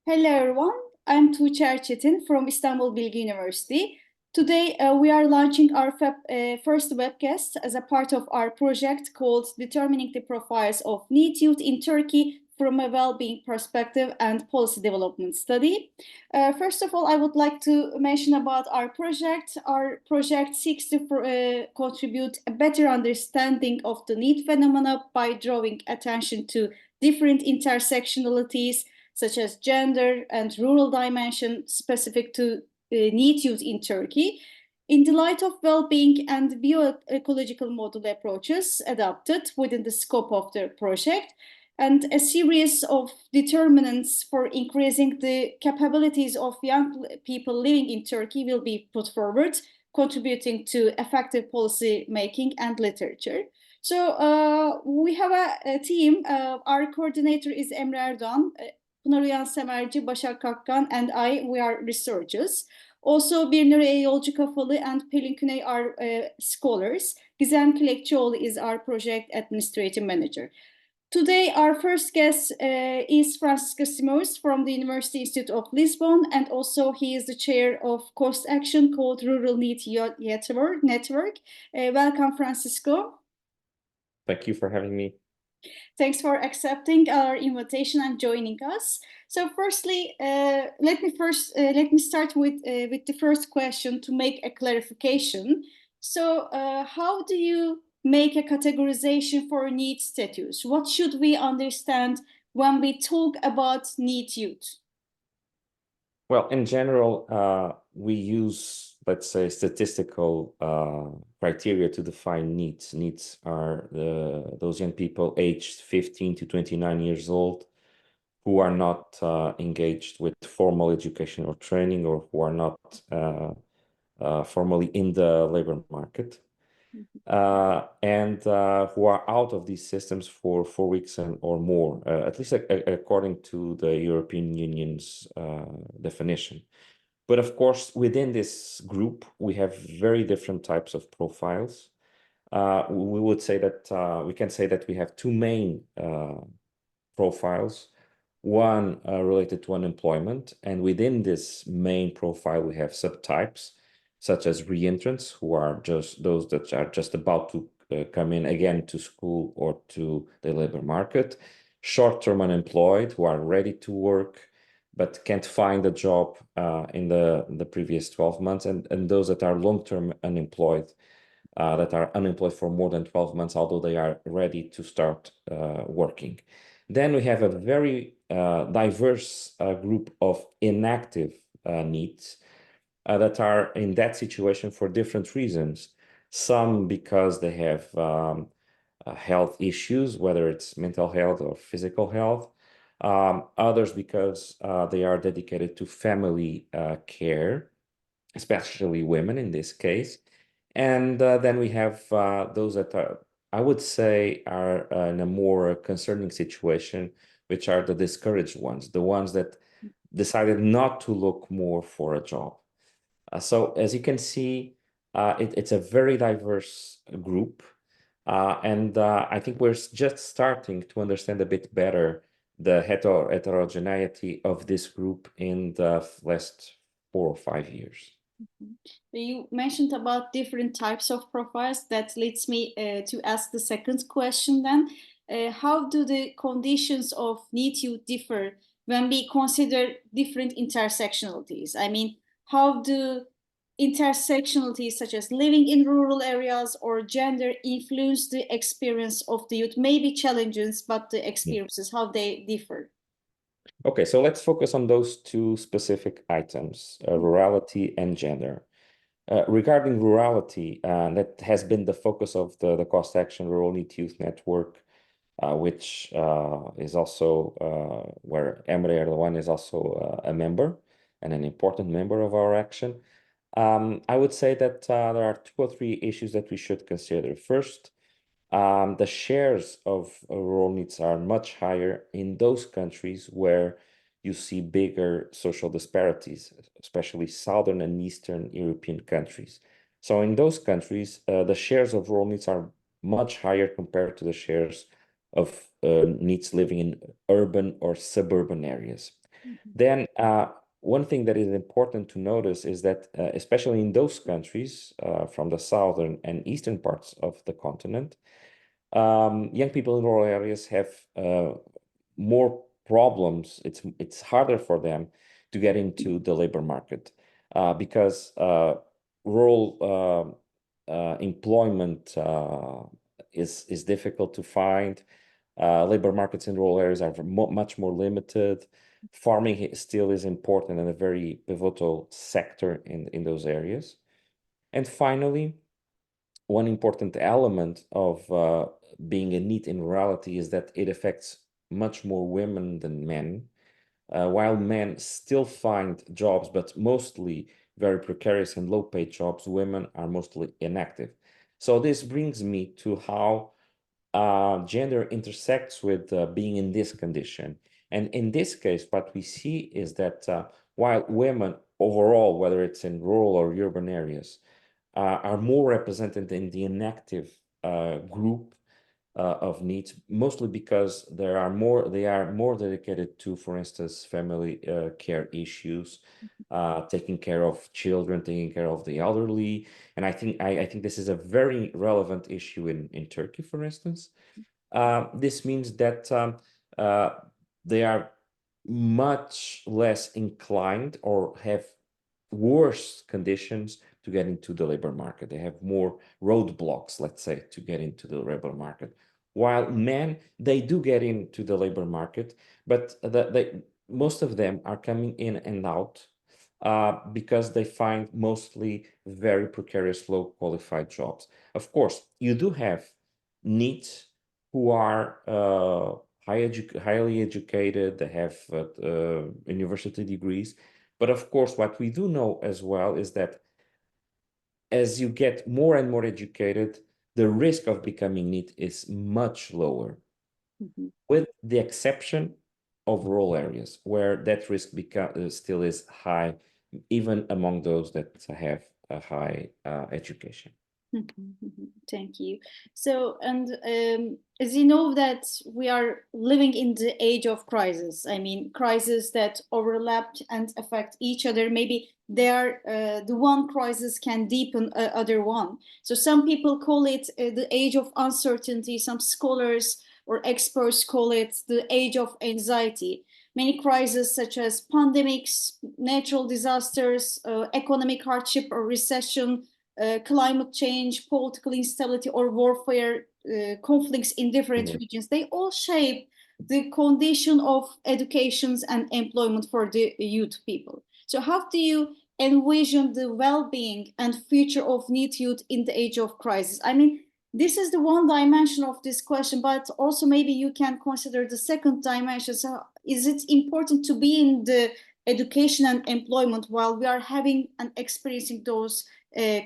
Hello everyone, I'm Tuğçe Çetin from Istanbul Bilgi University. Today we are launching our first webcast as a part of our project called Determining the Profiles of NEET Youth in Turkey from a Well-being Perspective and Policy Development Study. First of all, I would like to mention about our project. Our project seeks to contribute a better understanding of the NEET phenomena by drawing attention to different intersectionalities, such as gender and rural dimension specific to NEET youth in Turkey, in the light of well-being and bioecological model approaches adopted within the scope of the project, and a series of determinants for increasing the capabilities of young people living in Turkey will be put forward, contributing to effective policy making and literature. So we have a team. Our coordinator is Emre Erdoğan. Pınar Semerci, Başak Kakkan, and we are researchers. Also, Birnur Yolcu Kafalı and Pelin Güney are scholars. Gizem Külekçioğlu is our project administrative manager. Today, our first guest is Francisco Simões from the University Institute of Lisbon, and also he is the chair of course action called Rural NEET Youth Network. Welcome, Francisco. Thank you for having me. Thanks for accepting our invitation and joining us. So, firstly, let me start with the first question to make a clarification. So, how do you make a categorization for NEET status? What should we understand when we talk about NEET youth? Well, in general, we use, let's say, statistical criteria to define NEETs. NEETs are those young people aged 15 to 29 years old who are not engaged with formal education or training, or who are not formally in the labor market, and who are out of these systems for 4 weeks or more, at least according to the European Union's definition. But of course, within this group, we have very different types of profiles. We would say that we can say that we have two main profiles. One related to unemployment, and within this main profile, we have subtypes, such as reentrants, who are just those that are just about to come in again to school or to the labor market, short-term unemployed, who are ready to work but can't find a job in the previous 12 months, and those that are long-term unemployed, that are unemployed for more than 12 months, although they are ready to start working. Then we have a very diverse group of inactive NEETs that are in that situation for different reasons. Some because they have health issues, whether it's mental health or physical health. Others because they are dedicated to family care, especially women in this case. And then we have those that are, I would say, are in a more concerning situation, which are the discouraged ones, the ones that decided not to look more for a job. So as you can see, it's a very diverse group. And I think we're just starting to understand a bit better the heterogeneity of this group in the last 4 or 5 years. You mentioned about different types of profiles. That leads me to ask the second question then. How do the conditions of NEET youth differ when we consider different intersectionalities? I mean, how do intersectionalities such as living in rural areas or gender influence the experience of the youth? Maybe challenges, but the experiences, how they differ. Okay, so let's focus on those two specific items, rurality and gender. Regarding rurality, that has been the focus of the cost action Rural NEET Youth Network, which is also where Emre Erdoğan is also a member and an important member of our action. I would say that there are 2 or 3 issues that we should consider. First, the shares of rural NEETs are much higher in those countries where you see bigger social disparities, especially Southern and Eastern European countries. So in those countries, the shares of rural NEETs are much higher compared to the shares of NEETs living in urban or suburban areas. Then one thing that is important to notice is that especially in those countries from the southern and eastern parts of the continent, young people in rural areas have more problems. It's harder for them to get into the labor market because rural employment is difficult to find. Labor markets in rural areas are much more limited. Farming still is important and a very pivotal sector in those areas. And finally, one important element of being a NEET in rurality is that it affects much more women than men. While men still find jobs, but mostly very precarious and low-paid jobs, women are mostly inactive. So this brings me to how gender intersects with being in this condition. And in this case, what we see is that while women overall, whether it's in rural or urban areas, are more represented in the inactive group of NEETs, mostly because they are more dedicated to, for instance, family care issues, taking care of children, taking care of the elderly. And I think this is a very relevant issue in Turkey, for instance. This means that they are much less inclined or have worse conditions to get into the labor market. They have more roadblocks, let's say, to get into the labor market. While men, they do get into the labor market, but most of them are coming in and out because they find mostly very precarious, low qualified jobs. Of course, you do have NEETs who are highly educated, they have university degrees. But of course, what we do know as well is that as you get more and more educated, the risk of becoming NEET is much lower, with the exception of rural areas where that risk still is high, even among those that have a high education. Thank you. So, and as you know that we are living in the age of crisis. I mean, crises that overlap and affect each other. Maybe they are the one crisis can deepen other one. So some people call it the age of uncertainty. Some scholars or experts call it the age of anxiety. Many crises such as pandemics, natural disasters, economic hardship or recession, climate change, political instability, or warfare, conflicts in different regions, they all shape the condition of educations and employment for the youth people. So how do you envision the well-being and future of NEET youth in the age of crisis? I mean, this is the one dimension of this question, but also maybe you can consider the second dimension. So is it important to be in the education and employment while we are having and experiencing those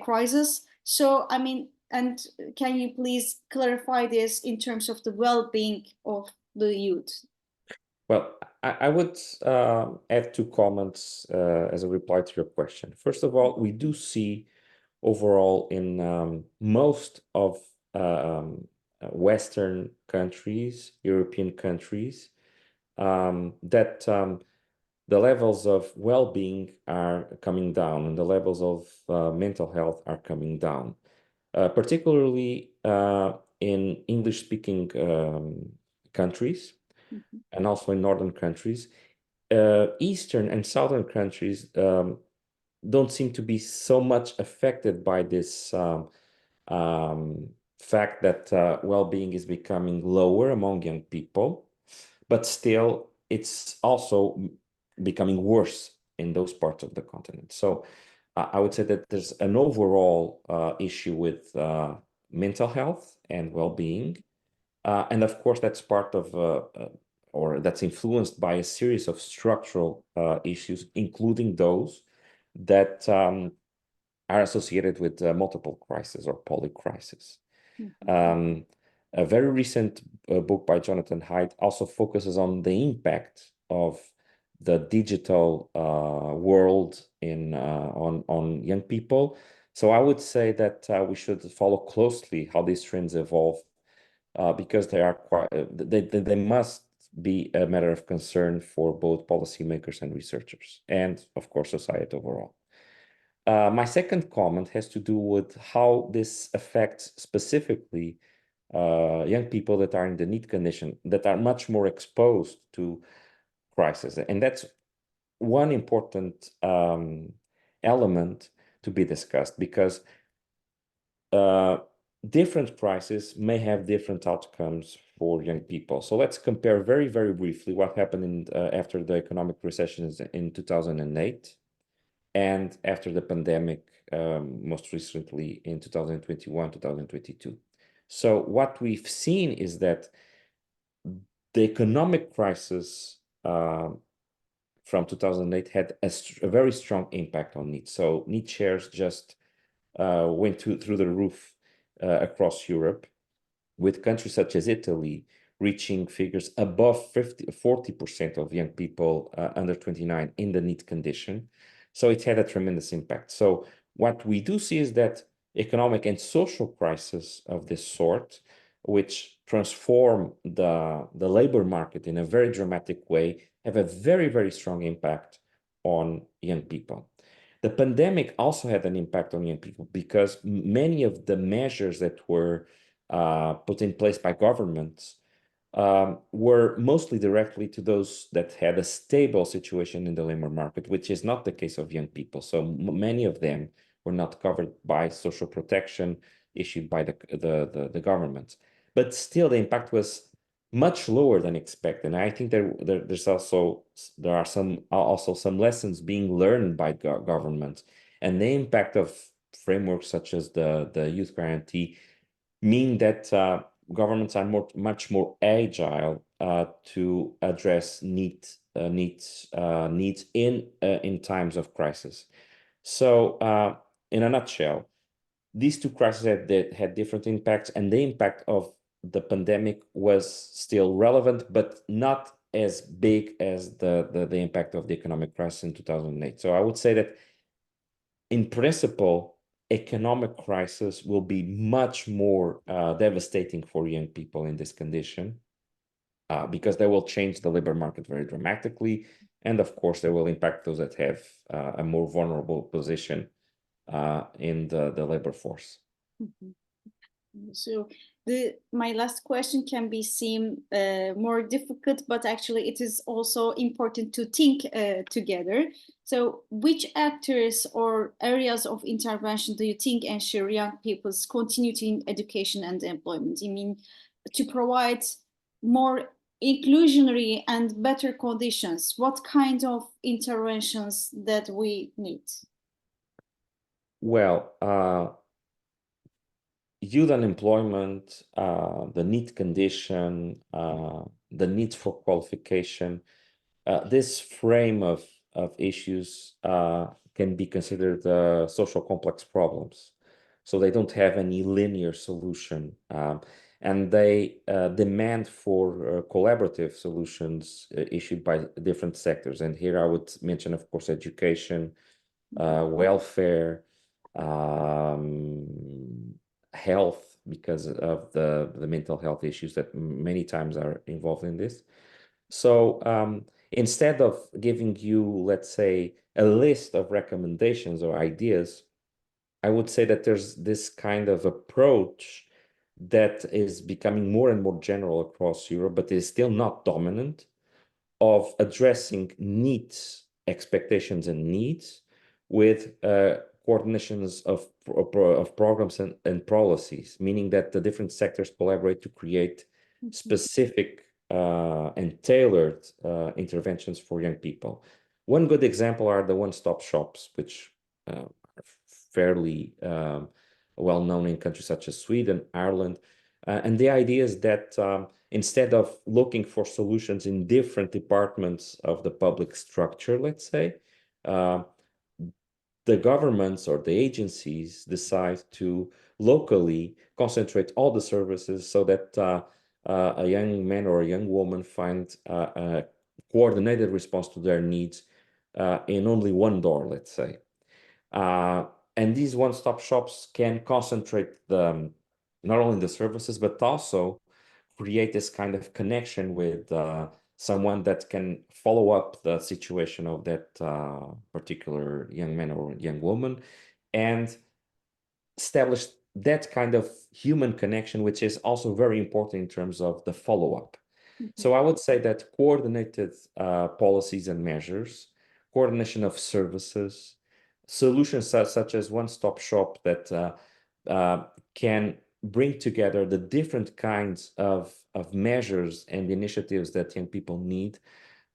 crisis? So, I mean, and can you please clarify this in terms of the well-being of the youth? Well, I would add two comments as a reply to your question. First of all, we do see overall in most of Western countries, European countries, that the levels of well-being are coming down and the levels of mental health are coming down, particularly in English-speaking countries and also in northern countries. Eastern and southern countries don't seem to be so much affected by this fact that well-being is becoming lower among young people, but still it's also becoming worse in those parts of the continent. So I would say that there's an overall issue with mental health and well-being. And of course, that's part of or that's influenced by a series of structural issues, including those that are associated with multiple crises or polycrisis. A very recent book by Jonathan Haidt also focuses on the impact of the digital world on young people. So I would say that we should follow closely how these trends evolve because they are quite they must be a matter of concern for both policymakers and researchers, and of course, society overall. My second comment has to do with how this affects specifically young people that are in the NEET condition, that are much more exposed to crisis. And that's one important element to be discussed, because different crises may have different outcomes for young people. So let's compare very, very briefly what happened after the economic recessions in 2008 and after the pandemic, most recently in 2021, 2022. So what we've seen is that the economic crisis from 2008 had a very strong impact on NEET. So NEET shares just went through the roof across Europe, with countries such as Italy reaching figures above 40% of young people under 29 in the NEET condition. So it had a tremendous impact. So what we do see is that economic and social crises of this sort, which transform the labor market in a very dramatic way, have a very, very strong impact on young people. The pandemic also had an impact on young people, because many of the measures that were put in place by governments were mostly directly to those that had a stable situation in the labor market, which is not the case of young people. So many of them were not covered by social protection issued by the government. But still, the impact was much lower than expected. And I think there are some lessons being learned by government, and the impact of frameworks such as the Youth Guarantee mean that governments are much more agile to address needs in times of crisis. So in a nutshell, these two crises had different impacts, and the impact of the pandemic was still relevant, but not as big as the impact of the economic crisis in 2008. So I would say that in principle, economic crisis will be much more devastating for young people in this condition, because they will change the labor market very dramatically. And of course, they will impact those that have a more vulnerable position in the labor force. Mhm. So my last question can be seem more difficult, but actually it is also important to think together. So which actors or areas of intervention do you think ensure young people's continuity in education and employment? I mean, to provide more inclusionary and better conditions, what kind of interventions that we need? Well, youth unemployment, the NEET condition, the need for qualification, this frame of issues can be considered social complex problems. So they don't have any linear solution, and they demand for collaborative solutions issued by different sectors. And here I would mention, of course, education, welfare, health, because of the mental health issues that many times are involved in this. So instead of giving you, let's say, a list of recommendations or ideas, I would say that there's this kind of approach that is becoming more and more general across Europe, but is still not dominant, of addressing needs, expectations and needs with coordinations of programs and policies, meaning that the different sectors collaborate to create specific and tailored interventions for young people. One good example are the one-stop shops, which are fairly well known in countries such as Sweden, Ireland. And the idea is that instead of looking for solutions in different departments of the public structure, let's say, the governments or the agencies decide to locally concentrate all the services so that a young man or a young woman find a coordinated response to their needs in only one door, let's say. And these one-stop shops can concentrate not only the services, but also create this kind of connection with someone that can follow up the situation of that particular young man or young woman, and establish that kind of human connection, which is also very important in terms of the follow-up. So I would say that coordinated policies and measures, coordination of services, solutions such as one-stop shop that can bring together the different kinds of measures and initiatives that young people need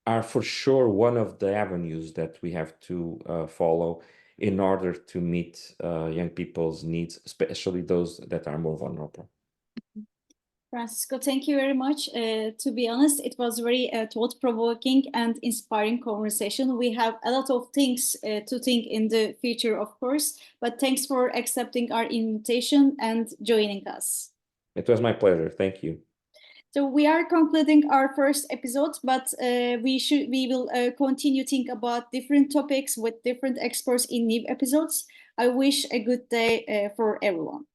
are for sure one of the avenues that we have to follow in order to meet young people's needs, especially those that are more vulnerable. Francisco, thank you very much. To be honest, it was very thought-provoking and inspiring conversation. We have a lot of things to think in the future, of course, but thanks for accepting our invitation and joining us. It was my pleasure. Thank you. So we are concluding our first episode, but we will continue think about different topics with different experts in new episodes. I wish a good day for everyone.